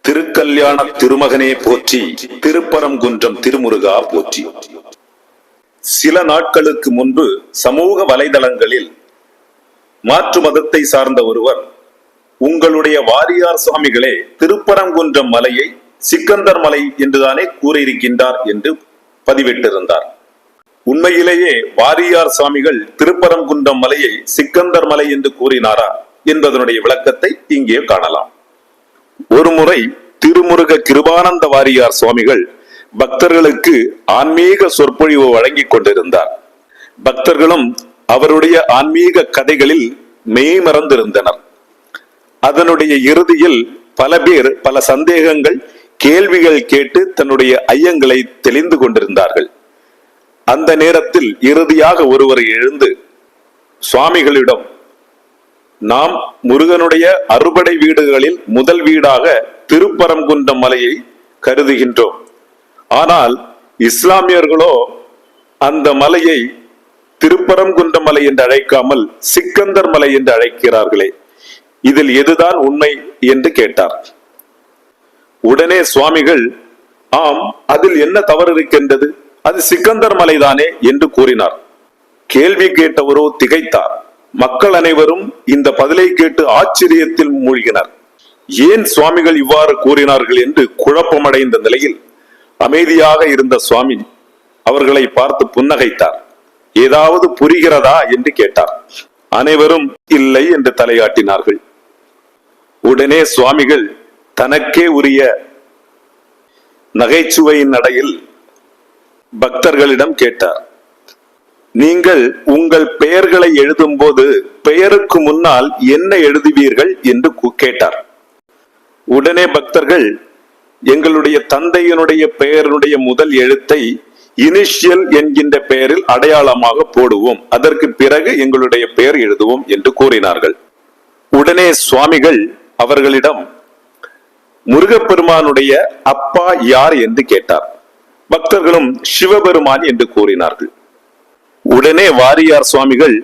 திருக்கல்யாண திருமகனே போற்றி, திருப்பரங்குன்றம் திருமுருகா போற்றி. சில நாட்களுக்கு முன்பு சமூக வலைதளங்களில் மாற்று மதத்தை சார்ந்த ஒருவர், உங்களுடைய வாரியார் சுவாமிகளே திருப்பரங்குன்றம் மலையை சிக்கந்தர் மலை என்றுதானே கூறியிருக்கின்றார் என்று பதிவிட்டிருந்தார். உண்மையிலேயே வாரியார் சுவாமிகள் திருப்பரங்குன்றம் மலையை சிக்கந்தர் மலை என்று கூறினாரா என்பதனுடைய விளக்கத்தை இங்கே காணலாம். ஒருமுறை திருமுருக கிருபானந்த வாரியார் சுவாமிகள் பக்தர்களுக்கு ஆன்மீக சொற்பொழிவு வழங்கிக் கொண்டிருந்தார். பக்தர்களும் அவருடைய ஆன்மீக கதைகளில் மெய்மறந்திருந்தனர். அதனுடைய இறுதியில் பல பேர் பல சந்தேகங்கள், கேள்விகள் கேட்டு தன்னுடைய ஐயங்களை தெளிந்து கொண்டிருந்தார்கள். அந்த நேரத்தில் இறுதியாக ஒருவர் எழுந்து சுவாமிகளிடம், நாம் முருகனுடைய அறுபடை வீடுகளில் முதல் வீடாக திருப்பரங்குன்றம் மலையை கருதுகின்றோம். ஆனால் இஸ்லாமியர்களோ அந்த மலையை திருப்பரங்குன்றம் மலை என்று அழைக்காமல் சிக்கந்தர் மலை என்று அழைக்கிறார்களே, இதில் எதுதான் உண்மை என்று கேட்டார். உடனே சுவாமிகள், ஆம், அதில் என்ன தவறு இருக்கின்றது, அது சிக்கந்தர் மலைதானே என்று கூறினார். கேள்வி கேட்டவரோ திகைத்தார். மக்கள் அனைவரும் இந்த பதிலை கேட்டு ஆச்சரியத்தில் மூழ்கினர். ஏன் சுவாமிகள் இவ்வாறு கூறினார்கள் என்று குழப்பமடைந்த நிலையில் அமைதியாக இருந்த சுவாமி அவர்களை பார்த்து புன்னகைத்தார். ஏதாவது புரிகிறதா என்று கேட்டார். அனைவரும் இல்லை என்று தலையாட்டினார்கள். உடனே சுவாமிகள் தனக்கே உரிய நகைச்சுவையின் நடையில் பக்தர்களிடம் கேட்டார், நீங்கள் உங்கள் பெயர்களை எழுதும் போது பெயருக்கு முன்னால் என்ன எழுதுவீர்கள் என்று கேட்டார். உடனே பக்தர்கள், எங்களுடைய தந்தையினுடைய பெயருடைய முதல் எழுத்தை இனிஷியல் என்கின்ற பெயரில் அடையாளமாக போடுவோம், அதற்கு பிறகு எங்களுடைய பெயர் எழுதுவோம் என்று கூறினார்கள். உடனே சுவாமிகள் அவர்களிடம், முருகப்பெருமானுடைய அப்பா யார் என்று கேட்டார். பக்தர்களும் சிவபெருமான் என்று கூறினார்கள். உடனே வாரியார் சுவாமிகள்,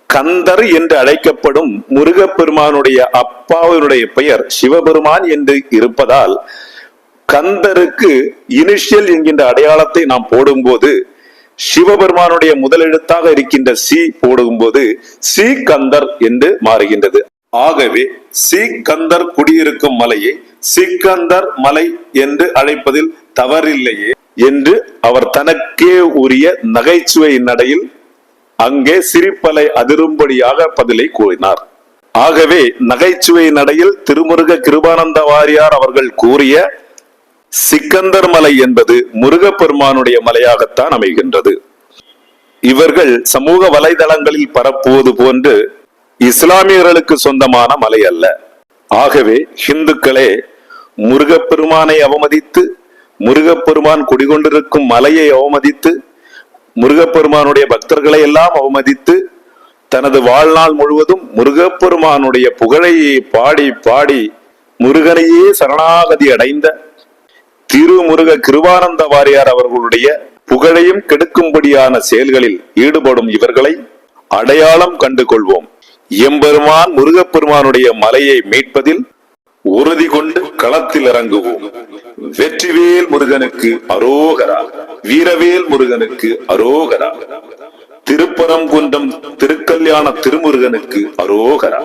கந்தர் என்று அழைக்கப்படும் முருகப்பெருமானுடைய அப்பாவினுடைய பெயர் சிவபெருமான் என்று இருப்பதால் கந்தருக்கு இனிஷியல் என்கின்ற அடையாளத்தை நாம் போடும்போது சிவபெருமானுடைய முதலெழுத்தாக இருக்கின்ற சி போடும்போது சி கந்தர் என்று மாறுகின்றது. ஆகவே சிக்கந்தர் குடியிருக்கும் மலையை சிக்கந்தர் மலை என்று அழைப்பதில் தவறில்லையே என்று அவர் தனக்கே உரிய நகைச்சுவை நடையில் அங்கே சிரிப்பலை அதிரும்படியாக பதிலை கூறினார். ஆகவே நகைச்சுவை நடையில் திருமுருக கிருபானந்த வாரியார் அவர்கள் கூறிய சிக்கந்தர் மலை என்பது முருகப்பெருமானுடைய மலையாகத்தான் அமைகின்றது. இவர்கள் சமூக வலைதளங்களில் பரப்புவது போன்று இஸ்லாமியர்களுக்கு சொந்தமான மலை அல்ல. ஆகவே இந்துக்களே, முருகப்பெருமானை அவமதித்து, முருகப்பெருமான் குடிகொண்டிருக்கும் மலையை அவமதித்து, முருகப்பெருமானுடைய பக்தர்களை எல்லாம் அவமதித்து, தனது வாழ்நாள் முழுவதும் முருகப்பெருமானுடைய புகழையை பாடி பாடி முருகனையே சரணாகதி அடைந்த திருமுருக கிருபானந்த வாரியார் அவர்களுடைய புகழையும் கெடுக்கும்படியான செயல்களில் ஈடுபடும் இவர்களை அடையாளம் கண்டு கொள்வோம். எம்பெருமான் முருகப்பெருமானுடைய மலையை மீட்பதில் உறுதி கொண்டு களத்தில் இறங்குவோம். வெற்றிவேல் முருகனுக்கு அரோகரா, வீரவேல் முருகனுக்கு அரோகரா, திருப்பரங்குன்றம் திருக்கல்யாண திருமுருகனுக்கு அரோகரா.